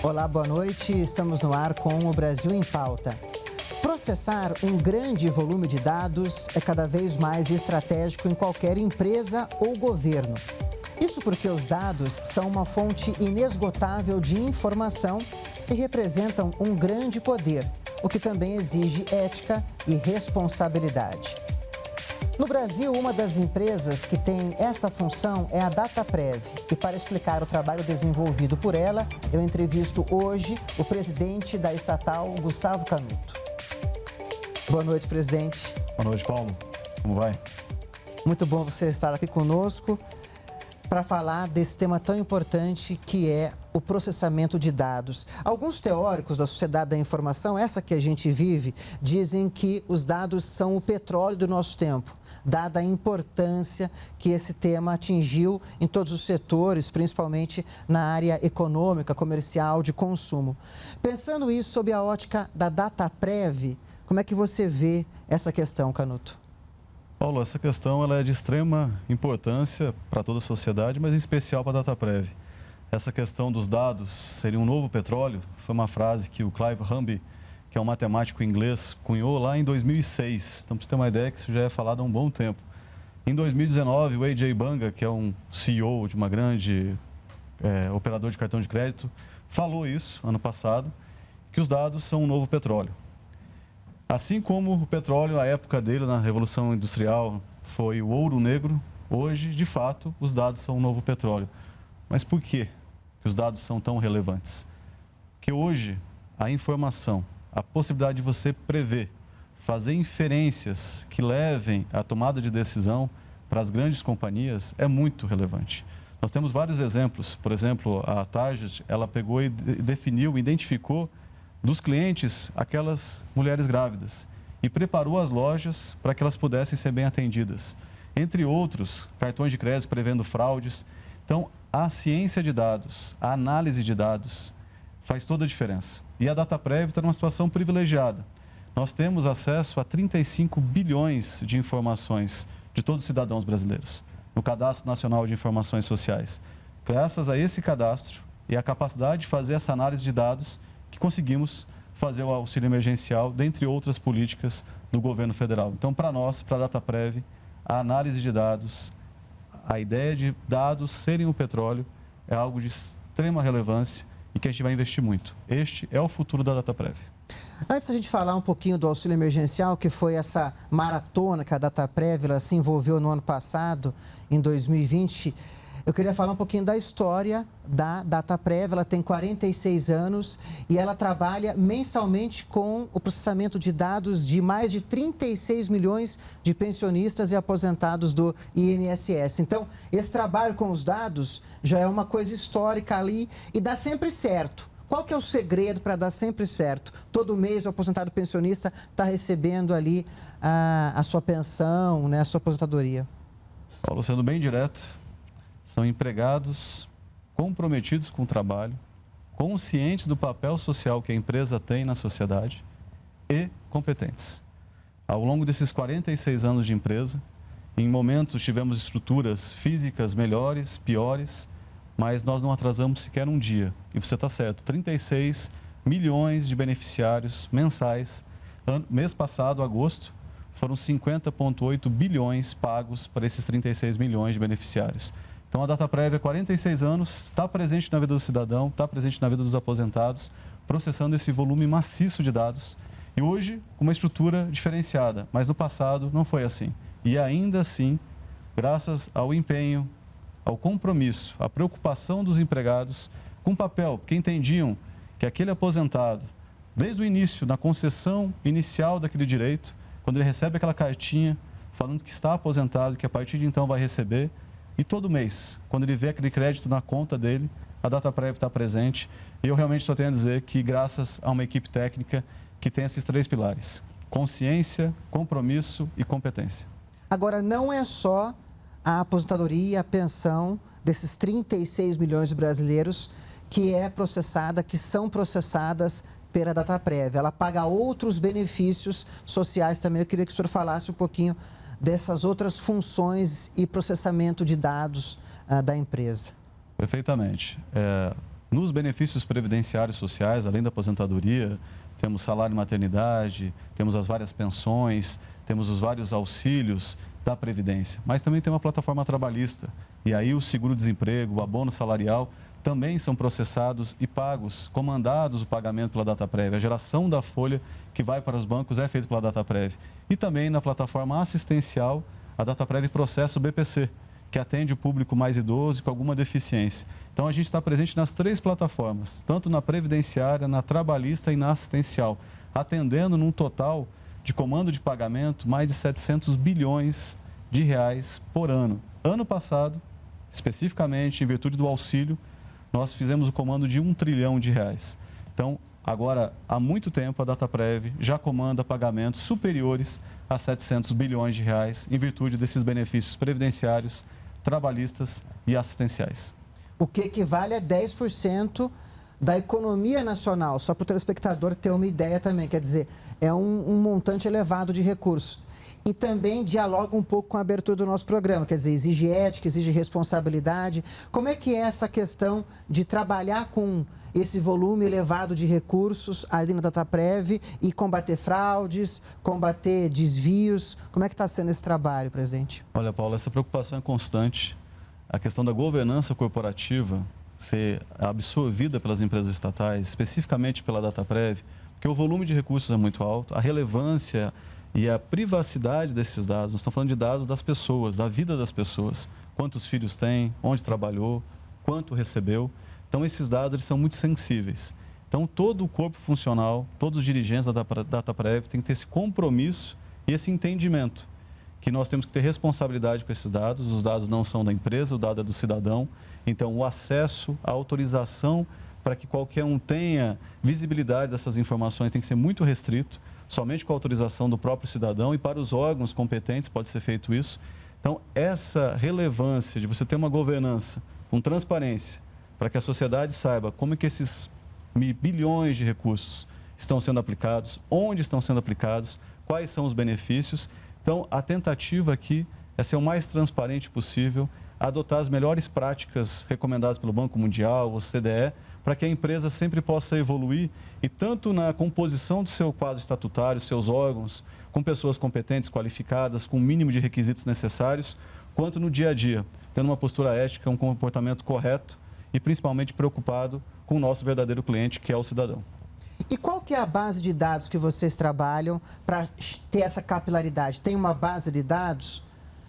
Olá, boa noite. Estamos no ar com o Brasil em Pauta. Processar um grande volume de dados é cada vez mais estratégico em qualquer empresa ou governo. Isso porque os dados são uma fonte inesgotável de informação e representam um grande poder, o que também exige ética e responsabilidade. No Brasil, uma das empresas que tem esta função é a Dataprev. E para explicar o trabalho desenvolvido por ela, eu entrevisto hoje o presidente da estatal, Gustavo Canuto. Boa noite, presidente. Boa noite, Paulo. Como vai? Muito bom você estar aqui conosco para falar desse tema tão importante que é o processamento de dados. Alguns teóricos da sociedade da informação, essa que a gente vive, dizem que os dados são o petróleo do nosso tempo, dada a importância que esse tema atingiu em todos os setores, principalmente na área econômica, comercial, de consumo. Pensando isso sob a ótica da Dataprev, como é que você vê essa questão, Canuto? Paulo, essa questão ela é de extrema importância para toda a sociedade, mas em especial para a Dataprev. Essa questão dos dados seria um novo petróleo foi uma frase que o Clive Humby, que é um matemático inglês, cunhou lá em 2006. Então, para você ter uma ideia que isso já é falado há um bom tempo. Em 2019, o Ajay Banga, que é um CEO de uma grande operador de cartão de crédito, falou isso ano passado, que os dados são um novo petróleo. Assim como o petróleo, à época dele, na Revolução Industrial, foi o ouro negro, hoje, de fato, os dados são um novo petróleo. Mas por que os dados são tão relevantes? Porque hoje, a informação, a possibilidade de você prever, fazer inferências que levem à tomada de decisão para as grandes companhias é muito relevante. Nós temos vários exemplos. Por exemplo, a Target, ela pegou e definiu, identificou dos clientes aquelas mulheres grávidas e preparou as lojas para que elas pudessem ser bem atendidas. Entre outros, cartões de crédito prevendo fraudes. Então, a ciência de dados, a análise de dados faz toda a diferença. E a Dataprev está numa situação privilegiada. Nós temos acesso a 35 bilhões de informações de todos os cidadãos brasileiros no Cadastro Nacional de Informações Sociais. Graças a esse cadastro e a capacidade de fazer essa análise de dados, que conseguimos fazer o auxílio emergencial, dentre outras políticas do governo federal. Então, para nós, para a Dataprev, a análise de dados, a ideia de dados serem o petróleo é algo de extrema relevância e que a gente vai investir muito. Este é o futuro da Dataprev. Antes da gente falar um pouquinho do auxílio emergencial, que foi essa maratona que a Dataprev ela se envolveu no ano passado, em 2020, eu queria falar um pouquinho da história da Dataprev. Ela tem 46 anos e ela trabalha mensalmente com o processamento de dados de mais de 36 milhões de pensionistas e aposentados do INSS. Então, esse trabalho com os dados já é uma coisa histórica ali e dá sempre certo. Qual que é o segredo para dar sempre certo? Todo mês o aposentado pensionista está recebendo ali a sua pensão, né, a sua aposentadoria. Paulo, sendo bem direto, são empregados comprometidos com o trabalho, conscientes do papel social que a empresa tem na sociedade e competentes. Ao longo desses 46 anos de empresa, em momentos tivemos estruturas físicas melhores, piores, mas nós não atrasamos sequer um dia. E você está certo, 36 milhões de beneficiários mensais. Mês passado, agosto, foram 50,8 bilhões pagos para esses 36 milhões de beneficiários. Então, a Dataprev há 46 anos está presente na vida do cidadão, está presente na vida dos aposentados, processando esse volume maciço de dados. E hoje, com uma estrutura diferenciada, mas no passado não foi assim. E ainda assim, graças ao empenho, ao compromisso, à preocupação dos empregados com o papel, porque entendiam que aquele aposentado, desde o início, na concessão inicial daquele direito, quando ele recebe aquela cartinha falando que está aposentado, que a partir de então vai receber, e todo mês, quando ele vê aquele crédito na conta dele, a Dataprev está presente. E eu realmente só tenho a dizer que graças a uma equipe técnica que tem esses três pilares: consciência, compromisso e competência. Agora, não é só a aposentadoria, a pensão desses 36 milhões de brasileiros que é processada, que são processadas pela Dataprev. Ela paga outros benefícios sociais também. Eu queria que o senhor falasse um pouquinho dessas outras funções e processamento de dados da empresa. Perfeitamente. Nos benefícios previdenciários sociais, além da aposentadoria, temos salário maternidade, temos as várias pensões, temos os vários auxílios da Previdência, mas também tem uma plataforma trabalhista. E aí o seguro-desemprego, o abono salarial também são processados e pagos, comandados o pagamento pela Dataprev. A geração da folha que vai para os bancos é feita pela Dataprev. E também na plataforma assistencial, a Dataprev processa o BPC, que atende o público mais idoso e com alguma deficiência. Então, a gente está presente nas 3 plataformas, tanto na previdenciária, na trabalhista e na assistencial, atendendo num total de comando de pagamento mais de 700 bilhões de reais por ano. Ano passado, especificamente em virtude do auxílio, nós fizemos o comando de 1 trilhão de reais. Então, agora, há muito tempo, a Dataprev já comanda pagamentos superiores a 700 bilhões de reais em virtude desses benefícios previdenciários, trabalhistas e assistenciais. O que equivale a 10% da economia nacional, só para o telespectador ter uma ideia também, quer dizer, é um montante elevado de recursos. E também dialoga um pouco com a abertura do nosso programa, quer dizer, exige ética, exige responsabilidade. Como é que é essa questão de trabalhar com esse volume elevado de recursos ali na Dataprev e combater fraudes, combater desvios? Como é que está sendo esse trabalho, presidente? Olha, Paulo, essa preocupação é constante. A questão da governança corporativa ser absorvida pelas empresas estatais, especificamente pela Dataprev, porque o volume de recursos é muito alto, a relevância e a privacidade desses dados, nós estamos falando de dados das pessoas, da vida das pessoas, quantos filhos tem, onde trabalhou, quanto recebeu. Então, esses dados eles são muito sensíveis. Então, todo o corpo funcional, todos os dirigentes da Dataprev têm que ter esse compromisso e esse entendimento que nós temos que ter responsabilidade com esses dados. Os dados não são da empresa, o dado é do cidadão. Então, o acesso, a autorização para que qualquer um tenha visibilidade dessas informações tem que ser muito restrito, somente com a autorização do próprio cidadão, e para os órgãos competentes pode ser feito isso. Então, essa relevância de você ter uma governança com transparência, para que a sociedade saiba como é que esses bilhões de recursos estão sendo aplicados, onde estão sendo aplicados, quais são os benefícios. Então, a tentativa aqui é ser o mais transparente possível, adotar as melhores práticas recomendadas pelo Banco Mundial, o CDE, para que a empresa sempre possa evoluir e tanto na composição do seu quadro estatutário, seus órgãos, com pessoas competentes, qualificadas, com o mínimo de requisitos necessários, quanto no dia a dia, tendo uma postura ética, um comportamento correto e principalmente preocupado com o nosso verdadeiro cliente, que é o cidadão. E qual que é a base de dados que vocês trabalham para ter essa capilaridade? Tem uma base de dados?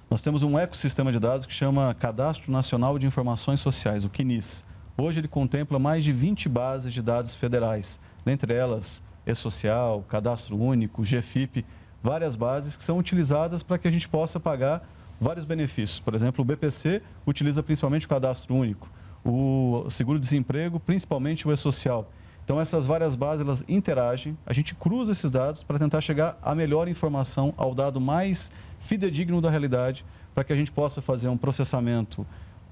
Nós temos um ecossistema de dados que chama Cadastro Nacional de Informações Sociais, o CNIS. Hoje ele contempla mais de 20 bases de dados federais, dentre elas E-Social, Cadastro Único, GFIP, várias bases que são utilizadas para que a gente possa pagar vários benefícios. Por exemplo, o BPC utiliza principalmente o Cadastro Único, o Seguro-Desemprego, principalmente o E-Social. Então, essas várias bases, elas interagem, a gente cruza esses dados para tentar chegar à melhor informação, ao dado mais fidedigno da realidade, para que a gente possa fazer um processamento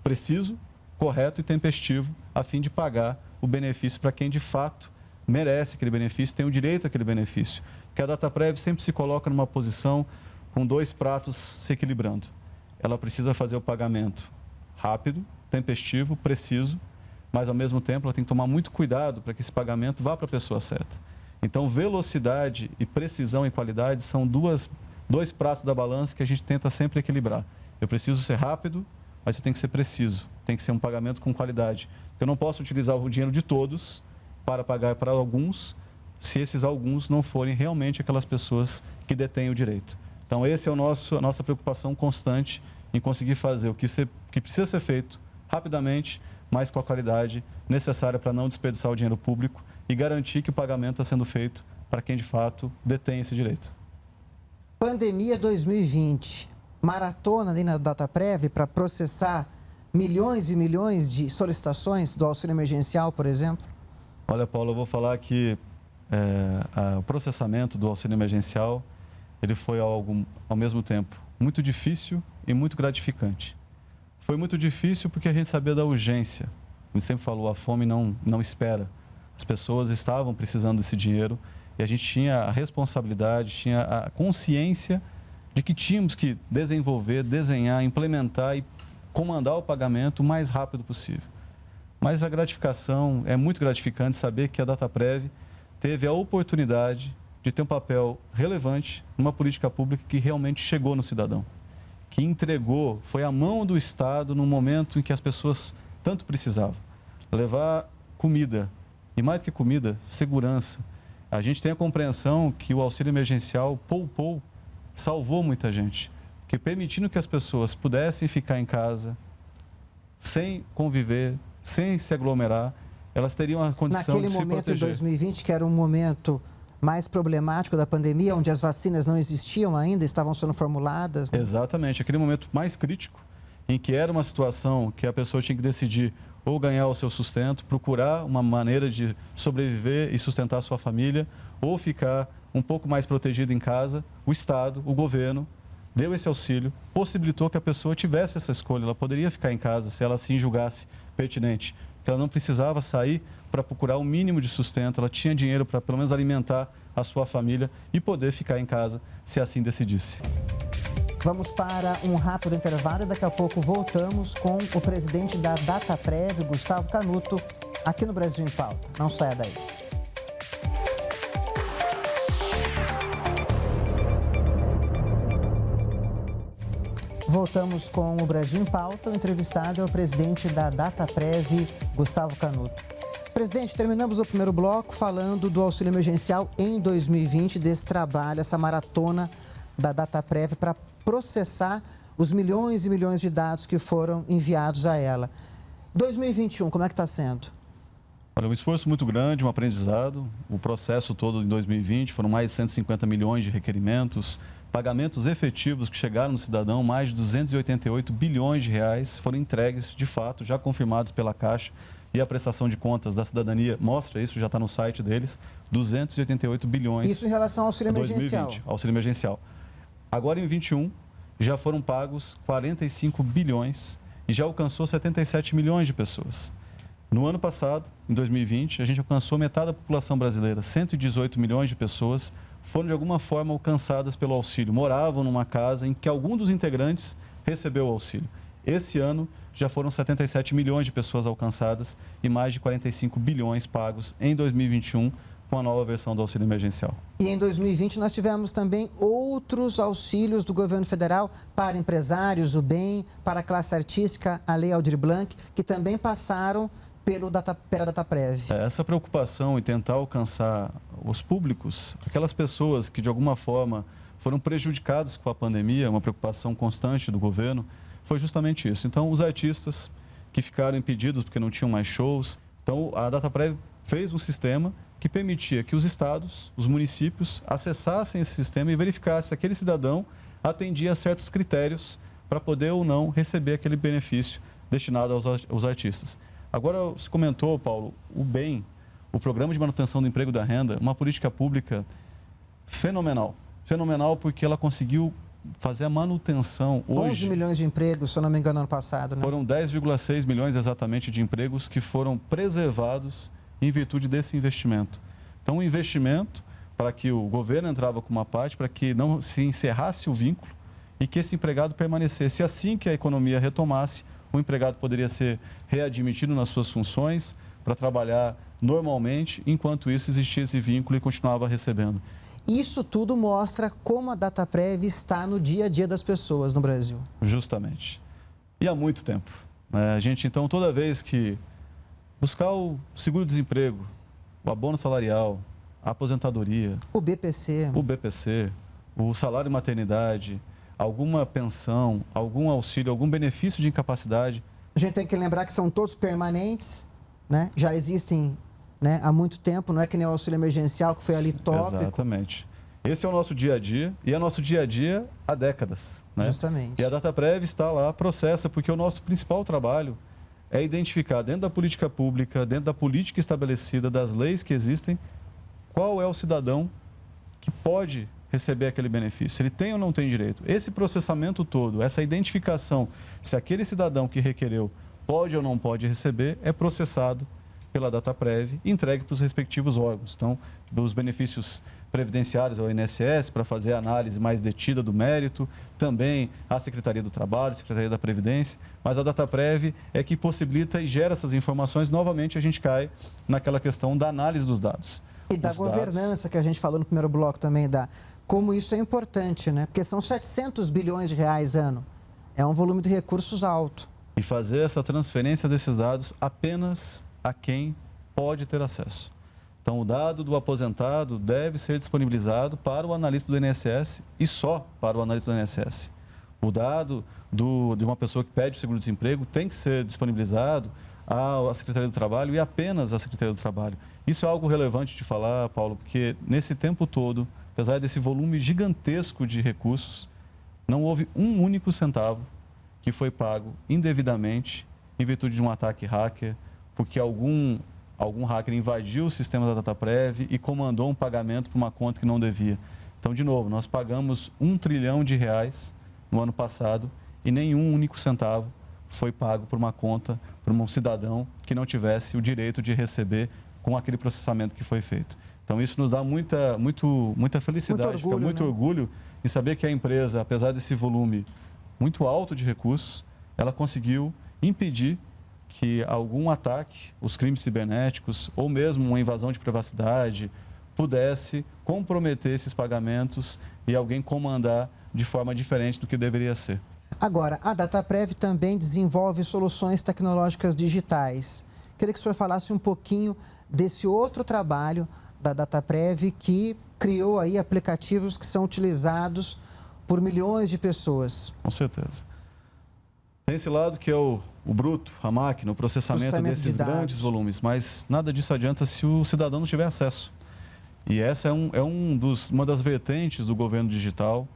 preciso, correto e tempestivo, a fim de pagar o benefício para quem de fato merece aquele benefício, tem o direito àquele benefício. Que a Dataprev sempre se coloca numa posição com 2 pratos se equilibrando. Ela precisa fazer o pagamento rápido, tempestivo, preciso, mas ao mesmo tempo ela tem que tomar muito cuidado para que esse pagamento vá para a pessoa certa. Então, velocidade e precisão e qualidade são dois pratos da balança que a gente tenta sempre equilibrar. Eu preciso ser rápido, mas eu tenho que ser preciso, tem que ser um pagamento com qualidade. Eu não posso utilizar o dinheiro de todos para pagar para alguns, se esses alguns não forem realmente aquelas pessoas que detêm o direito. Então, esse é a nossa preocupação constante em conseguir fazer o que precisa ser feito rapidamente, mas com a qualidade necessária para não desperdiçar o dinheiro público e garantir que o pagamento está sendo feito para quem de fato detém esse direito. Pandemia 2020, maratona ali na Dataprev para processar milhões e milhões de solicitações do auxílio emergencial, por exemplo? Olha, Paulo, eu vou falar que o processamento do auxílio emergencial ele foi algo, ao mesmo tempo, muito difícil e muito gratificante. Foi muito difícil porque a gente sabia da urgência. A gente sempre falou, a fome não espera. As pessoas estavam precisando desse dinheiro e a gente tinha a responsabilidade, tinha a consciência de que tínhamos que desenvolver, desenhar, implementar e comandar o pagamento o mais rápido possível. mas a gratificação é muito gratificante saber que a Dataprev teve a oportunidade de ter um papel relevante numa política pública que realmente chegou no cidadão, que entregou, foi a mão do Estado no momento em que as pessoas tanto precisavam. Levar comida, e mais do que comida, segurança. A gente tem a compreensão que o auxílio emergencial poupou, salvou muita gente, que permitindo que as pessoas pudessem ficar em casa, sem conviver, sem se aglomerar, elas teriam a condição de se proteger. Naquele momento, em 2020, que era um momento mais problemático da pandemia, onde as vacinas não existiam ainda, estavam sendo formuladas. Né? Exatamente, aquele momento mais crítico, em que era uma situação que a pessoa tinha que decidir ou ganhar o seu sustento, procurar uma maneira de sobreviver e sustentar a sua família, ou ficar um pouco mais protegido em casa. O Estado, o governo, deu esse auxílio, possibilitou que a pessoa tivesse essa escolha. Ela poderia ficar em casa se ela assim julgasse pertinente, que ela não precisava sair para procurar o mínimo de sustento, ela tinha dinheiro para pelo menos alimentar a sua família e poder ficar em casa se assim decidisse. Vamos para um rápido intervalo e daqui a pouco voltamos com o presidente da Dataprev, Gustavo Canuto, aqui no Brasil em Pauta. Não saia daí. Voltamos com o Brasil em Pauta. O entrevistado é o presidente da Dataprev, Gustavo Canuto. Presidente, terminamos o primeiro bloco falando do auxílio emergencial em 2020, desse trabalho, essa maratona da Dataprev para processar os milhões e milhões de dados que foram enviados a ela. 2021, como é que está sendo? Olha, um esforço muito grande, um aprendizado. O processo todo em 2020 foram mais de 150 milhões de requerimentos, pagamentos efetivos que chegaram no cidadão, mais de 288 bilhões de reais foram entregues, de fato, já confirmados pela Caixa. E a prestação de contas da cidadania mostra isso, já está no site deles, 288 bilhões. Isso em relação ao auxílio emergencial. 2020, auxílio emergencial. Agora, em 21, já foram pagos 45 bilhões e já alcançou 77 milhões de pessoas. No ano passado, em 2020, a gente alcançou metade da população brasileira, 118 milhões de pessoas foram de alguma forma alcançadas pelo auxílio, moravam numa casa em que algum dos integrantes recebeu o auxílio. Esse ano, já foram 77 milhões de pessoas alcançadas e mais de 45 bilhões pagos em 2021 com a nova versão do auxílio emergencial. E em 2020 nós tivemos também outros auxílios do governo federal para empresários, o BEM, para a classe artística, a Lei Aldir Blanc, que também passaram pela Dataprev. Essa preocupação em tentar alcançar os públicos, aquelas pessoas que de alguma forma foram prejudicados com a pandemia, uma preocupação constante do governo, foi justamente isso. Então, os artistas que ficaram impedidos porque não tinham mais shows, então a Dataprev fez um sistema que permitia que os estados, os municípios, acessassem esse sistema e verificassem se aquele cidadão atendia a certos critérios para poder ou não receber aquele benefício destinado aos artistas. Agora, você comentou, Paulo, o BEM, o Programa de Manutenção do Emprego e da Renda, uma política pública fenomenal. Fenomenal porque ela conseguiu fazer a manutenção hoje... 11 milhões de empregos, se eu não me engano, ano passado, né? Foram 10,6 milhões exatamente de empregos que foram preservados em virtude desse investimento. Então, um investimento para que o governo entrava com uma parte, para que não se encerrasse o vínculo e que esse empregado permanecesse. Assim que a economia retomasse, o empregado poderia ser readmitido nas suas funções para trabalhar normalmente, enquanto isso existia esse vínculo e continuava recebendo. Isso tudo mostra como a Dataprev está no dia a dia das pessoas no Brasil. Justamente. E há muito tempo. A gente, então, toda vez que buscar o seguro-desemprego, o abono salarial, a aposentadoria, o BPC, o salário maternidade, alguma pensão, algum auxílio, algum benefício de incapacidade. A gente tem que lembrar que são todos permanentes, né? Já existem, né, há muito tempo, não é que nem o auxílio emergencial que foi ali tópico. Exatamente. Esse é o nosso dia a dia e é nosso dia a dia há décadas. Né? Justamente. E a Dataprev está lá, processa, porque o nosso principal trabalho é identificar dentro da política pública, dentro da política estabelecida, das leis que existem, qual é o cidadão que pode receber aquele benefício, ele tem ou não tem direito. Esse processamento todo, essa identificação, se aquele cidadão que requereu pode ou não pode receber, é processado pela Dataprev e entregue para os respectivos órgãos. Então, os benefícios previdenciários ao INSS para fazer a análise mais detida do mérito, também a Secretaria do Trabalho, a Secretaria da Previdência, mas a Dataprev é que possibilita e gera essas informações. Novamente, a gente cai naquela questão da análise dos dados. E da governança que a gente falou no primeiro bloco também, como isso é importante, né? Porque são 700 bilhões de reais ano. É um volume de recursos alto. E fazer essa transferência desses dados apenas a quem pode ter acesso. Então, o dado do aposentado deve ser disponibilizado para o analista do INSS e só para o analista do INSS. O dado de uma pessoa que pede o seguro-desemprego tem que ser disponibilizado à Secretaria do Trabalho e apenas à Secretaria do Trabalho. Isso é algo relevante de falar, Paulo, porque nesse tempo todo, apesar desse volume gigantesco de recursos, não houve um único centavo que foi pago indevidamente em virtude de um ataque hacker, porque algum hacker invadiu o sistema da Dataprev e comandou um pagamento para uma conta que não devia. Então, de novo, nós pagamos R$1 trilhão no ano passado e nenhum único centavo foi pago por uma conta, por um cidadão que não tivesse o direito de receber com aquele processamento que foi feito. Então, isso nos dá muita felicidade, muito orgulho em saber que a empresa, apesar desse volume muito alto de recursos, ela conseguiu impedir que algum ataque, os crimes cibernéticos ou mesmo uma invasão de privacidade pudesse comprometer esses pagamentos e alguém comandar de forma diferente do que deveria ser. Agora, a Dataprev também desenvolve soluções tecnológicas digitais. Queria que o senhor falasse um pouquinho desse outro trabalho da Dataprev que criou aí aplicativos que são utilizados por milhões de pessoas. Com certeza. Tem esse lado que é o bruto, a máquina, o processamento desses grandes volumes, mas nada disso adianta se o cidadão não tiver acesso. E essa é uma das vertentes do governo digital,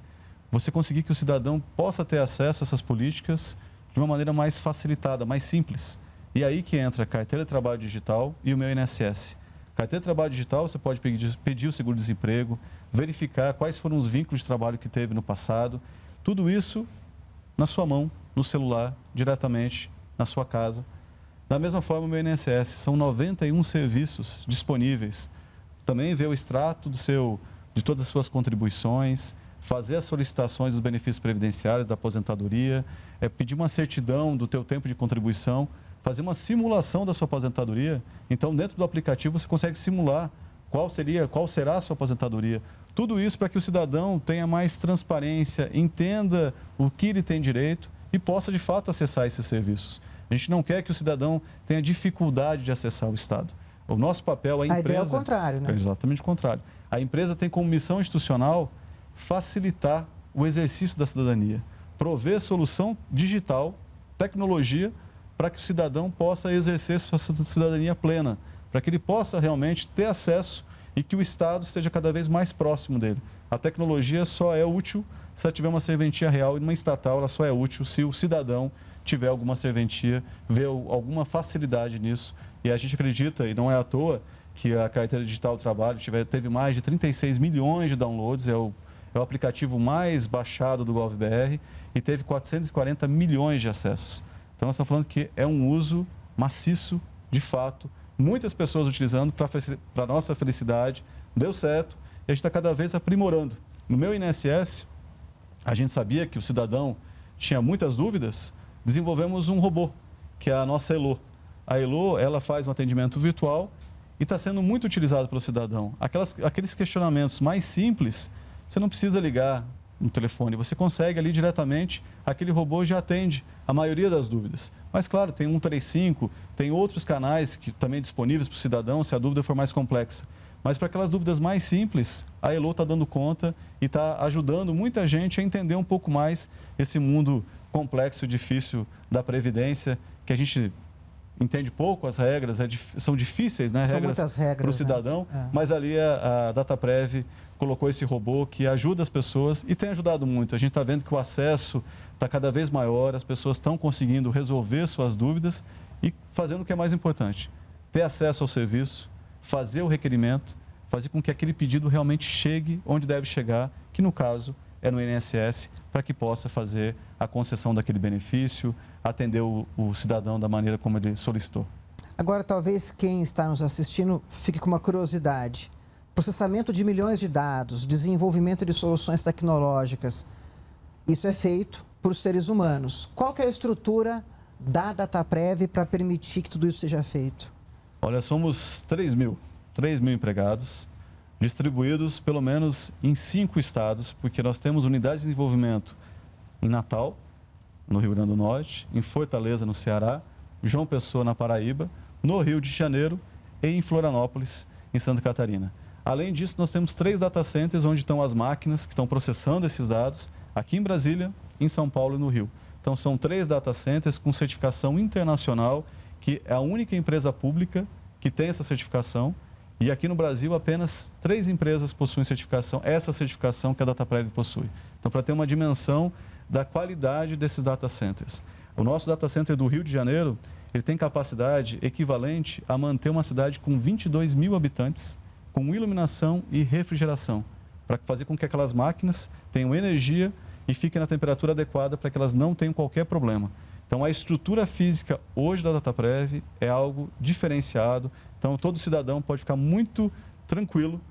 você conseguir que o cidadão possa ter acesso a essas políticas de uma maneira mais facilitada, mais simples. E aí que entra a carteira de trabalho digital e o meu INSS. Carteira de trabalho digital, você pode pedir o seguro-desemprego, verificar quais foram os vínculos de trabalho que teve no passado, tudo isso na sua mão, no celular, diretamente na sua casa. Da mesma forma, o meu INSS, são 91 serviços disponíveis. Também ver o extrato de todas as suas contribuições, fazer as solicitações dos benefícios previdenciários, da aposentadoria, pedir uma certidão do teu tempo de contribuição, fazer uma simulação da sua aposentadoria. Então, dentro do aplicativo, você consegue simular qual será a sua aposentadoria. Tudo isso para que o cidadão tenha mais transparência, entenda o que ele tem direito e possa, de fato, acessar esses serviços. A gente não quer que o cidadão tenha dificuldade de acessar o Estado. O nosso papel, a ideia é o contrário, né? É exatamente o contrário. A empresa tem como missão institucional facilitar o exercício da cidadania, prover solução digital, tecnologia, para que o cidadão possa exercer sua cidadania plena, para que ele possa realmente ter acesso e que o Estado esteja cada vez mais próximo dele. A tecnologia só é útil se ela tiver uma serventia real e uma estatal ela só é útil se o cidadão tiver alguma serventia, ver alguma facilidade nisso. E a gente acredita, e não é à toa, que a carteira digital do trabalho teve mais de 36 milhões de downloads, é o aplicativo mais baixado do GovBR e teve 440 milhões de acessos. Então, nós estamos falando que é um uso maciço, de fato, muitas pessoas utilizando para a nossa felicidade, deu certo e a gente está cada vez aprimorando. No meu INSS, a gente sabia que o cidadão tinha muitas dúvidas, desenvolvemos um robô, que é a nossa Elo. A Elo, ela faz um atendimento virtual e está sendo muito utilizado pelo cidadão. Aqueles questionamentos mais simples, você não precisa ligar no telefone, você consegue ali diretamente, aquele robô já atende a maioria das dúvidas. Mas, claro, tem 135, tem outros canais que também disponíveis para o cidadão, se a dúvida for mais complexa. Mas para aquelas dúvidas mais simples, a Elo está dando conta e está ajudando muita gente a entender um pouco mais esse mundo complexo e difícil da Previdência, que a gente entende pouco as regras, são difíceis, né? São muitas regras para o cidadão, né? Mas ali a Dataprev colocou esse robô que ajuda as pessoas e tem ajudado muito. A gente está vendo que o acesso está cada vez maior, as pessoas estão conseguindo resolver suas dúvidas e fazendo o que é mais importante, ter acesso ao serviço, fazer o requerimento, fazer com que aquele pedido realmente chegue onde deve chegar, que no caso é no INSS, para que possa fazer a concessão daquele benefício, atender o cidadão da maneira como ele solicitou. Agora, talvez quem está nos assistindo fique com uma curiosidade. processamento de milhões de dados, desenvolvimento de soluções tecnológicas, isso é feito por seres humanos. Qual que é a estrutura da Dataprev para permitir que tudo isso seja feito? Olha, somos 3 mil empregados, distribuídos pelo menos em 5 estados, porque nós temos unidades de desenvolvimento em Natal, no Rio Grande do Norte, em Fortaleza, no Ceará, João Pessoa, na Paraíba, no Rio de Janeiro e em Florianópolis, em Santa Catarina. Além disso, nós temos 3 data centers onde estão as máquinas que estão processando esses dados, aqui em Brasília, em São Paulo e no Rio. Então, são 3 data centers com certificação internacional, que é a única empresa pública que tem essa certificação. E aqui no Brasil, apenas 3 empresas possuem certificação, essa certificação que a Dataprev possui. Então, para ter uma dimensão da qualidade desses data centers. O nosso data center do Rio de Janeiro, ele tem capacidade equivalente a manter uma cidade com 22 mil habitantes, com iluminação e refrigeração, para fazer com que aquelas máquinas tenham energia e fiquem na temperatura adequada para que elas não tenham qualquer problema. Então, a estrutura física hoje da Dataprev é algo diferenciado. Então, todo cidadão pode ficar muito tranquilo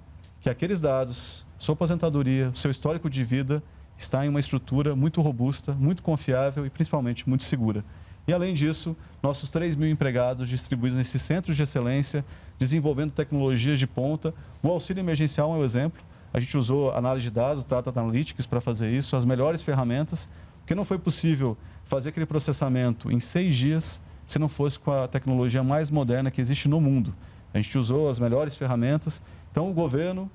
que aqueles dados, sua aposentadoria, seu histórico de vida, está em uma estrutura muito robusta, muito confiável e, principalmente, muito segura. E, além disso, nossos 3 mil empregados distribuídos nesses centros de excelência, desenvolvendo tecnologias de ponta. O auxílio emergencial é um exemplo. A gente usou análise de dados, Data Analytics, para fazer isso, as melhores ferramentas, porque não foi possível fazer aquele processamento em 6 dias se não fosse com a tecnologia mais moderna que existe no mundo. A gente usou as melhores ferramentas. Então, o governo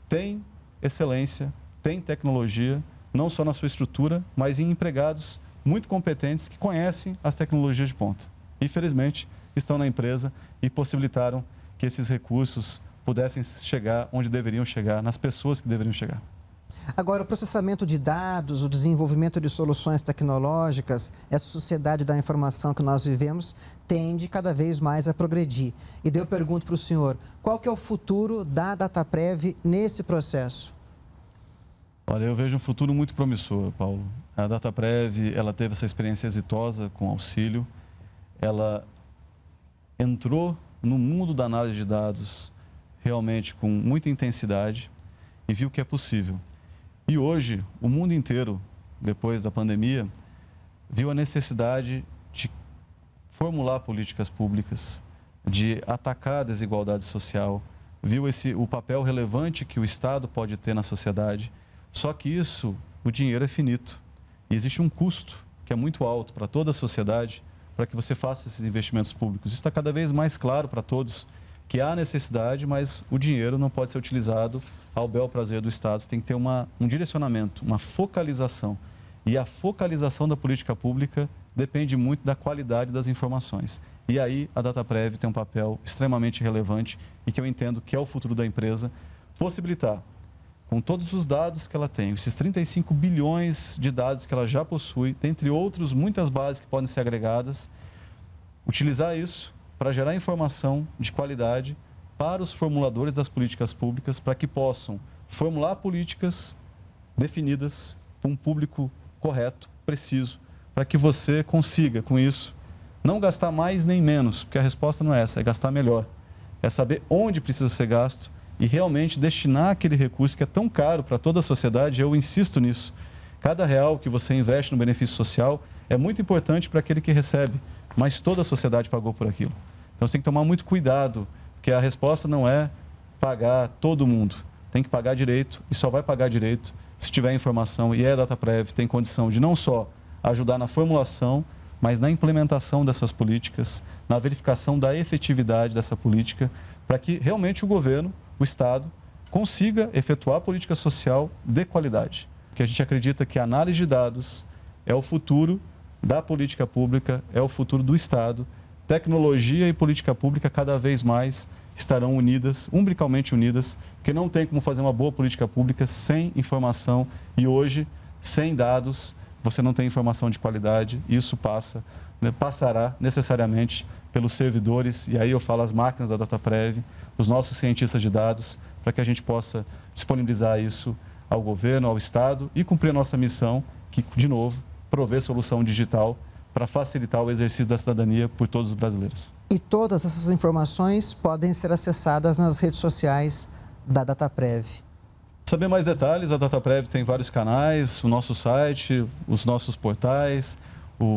tem excelência, tem tecnologia, não só na sua estrutura, mas em empregados muito competentes que conhecem as tecnologias de ponta. Infelizmente, estão na empresa e possibilitaram que esses recursos pudessem chegar onde deveriam chegar, nas pessoas que deveriam chegar. Agora, o processamento de dados, o desenvolvimento de soluções tecnológicas, essa sociedade da informação que nós vivemos tende cada vez mais a progredir. E daí eu pergunto para o senhor, qual que é o futuro da Dataprev nesse processo? Olha, eu vejo um futuro muito promissor, Paulo. A Dataprev, ela teve essa experiência exitosa com auxílio. Ela entrou no mundo da análise de dados realmente com muita intensidade e viu que é possível. E hoje, o mundo inteiro, depois da pandemia, viu a necessidade de formular políticas públicas, de atacar a desigualdade social, viu o papel relevante que o Estado pode ter na sociedade. Só que isso, o dinheiro é finito. E existe um custo que é muito alto para toda a sociedade para que você faça esses investimentos públicos. Isso está cada vez mais claro para todos, que há necessidade, mas o dinheiro não pode ser utilizado ao bel prazer do Estado. Você tem que ter um direcionamento, uma focalização. E a focalização da política pública depende muito da qualidade das informações. E aí a Dataprev tem um papel extremamente relevante e que eu entendo que é o futuro da empresa, possibilitar, com todos os dados que ela tem, esses 35 bilhões de dados que ela já possui, dentre outros, muitas bases que podem ser agregadas, utilizar isso para gerar informação de qualidade para os formuladores das políticas públicas, para que possam formular políticas definidas para um público correto, preciso, para que você consiga, com isso, não gastar mais nem menos, porque a resposta não é essa, é gastar melhor. É saber onde precisa ser gasto e realmente destinar aquele recurso que é tão caro para toda a sociedade. Eu insisto nisso. Cada real que você investe no benefício social é muito importante para aquele que recebe, mas toda a sociedade pagou por aquilo. Então, você tem que tomar muito cuidado, porque a resposta não é pagar todo mundo. Tem que pagar direito e só vai pagar direito se tiver informação. E a Dataprev tem condição de não só ajudar na formulação, mas na implementação dessas políticas, na verificação da efetividade dessa política, para que realmente o governo, o Estado, consiga efetuar a política social de qualidade. Porque a gente acredita que a análise de dados é o futuro da política pública, é o futuro do Estado. Tecnologia e política pública cada vez mais estarão unidas, umbilicalmente unidas, porque não tem como fazer uma boa política pública sem informação e hoje, sem dados, você não tem informação de qualidade. Isso passará necessariamente pelos servidores, e aí eu falo as máquinas da Dataprev, os nossos cientistas de dados, para que a gente possa disponibilizar isso ao governo, ao Estado e cumprir a nossa missão, que, de novo, prover solução digital para facilitar o exercício da cidadania por todos os brasileiros. E todas essas informações podem ser acessadas nas redes sociais da Dataprev? Saber mais detalhes, a Dataprev tem vários canais, o nosso site, os nossos portais,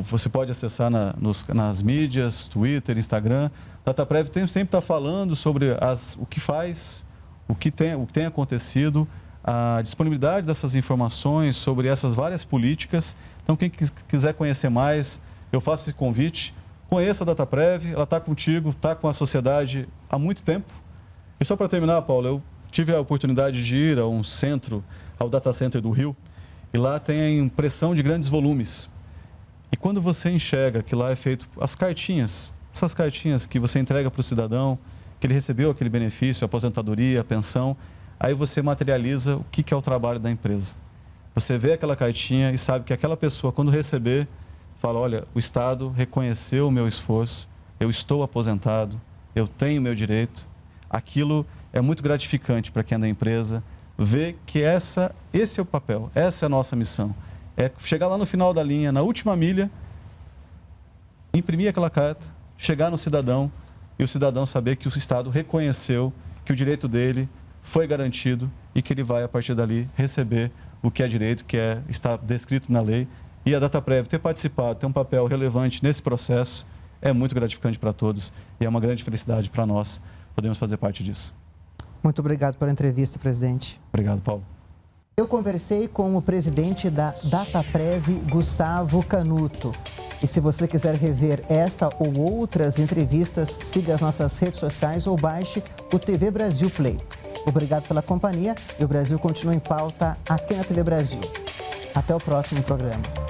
você pode acessar nas mídias, Twitter, Instagram. A Dataprev sempre está falando sobre o que faz, o que tem acontecido, a disponibilidade dessas informações sobre essas várias políticas. Então, quem quiser conhecer mais, eu faço esse convite. Conheça a Dataprev, ela está contigo, está com a sociedade há muito tempo. E só para terminar, Paulo, eu tive a oportunidade de ir ao Data Center do Rio, e lá tem a impressão de grandes volumes. E quando você enxerga que lá é feito as cartinhas, essas cartinhas que você entrega para o cidadão, que ele recebeu aquele benefício, a aposentadoria, a pensão, aí você materializa o que é o trabalho da empresa. Você vê aquela cartinha e sabe que aquela pessoa, quando receber, fala, olha, o Estado reconheceu o meu esforço, eu estou aposentado, eu tenho o meu direito. Aquilo é muito gratificante para quem é da empresa, ver que esse é o papel, essa é a nossa missão. É chegar lá no final da linha, na última milha, imprimir aquela carta, chegar no cidadão e o cidadão saber que o Estado reconheceu que o direito dele foi garantido e que ele vai, a partir dali, receber o que é direito, está descrito na lei. E a Dataprev ter participado, ter um papel relevante nesse processo, é muito gratificante para todos e é uma grande felicidade para nós podemos fazer parte disso. Muito obrigado pela entrevista, presidente. Obrigado, Paulo. Eu conversei com o presidente da Dataprev, Gustavo Canuto. E se você quiser rever esta ou outras entrevistas, siga as nossas redes sociais ou baixe o TV Brasil Play. Obrigado pela companhia e o Brasil continua em pauta aqui na TV Brasil. Até o próximo programa.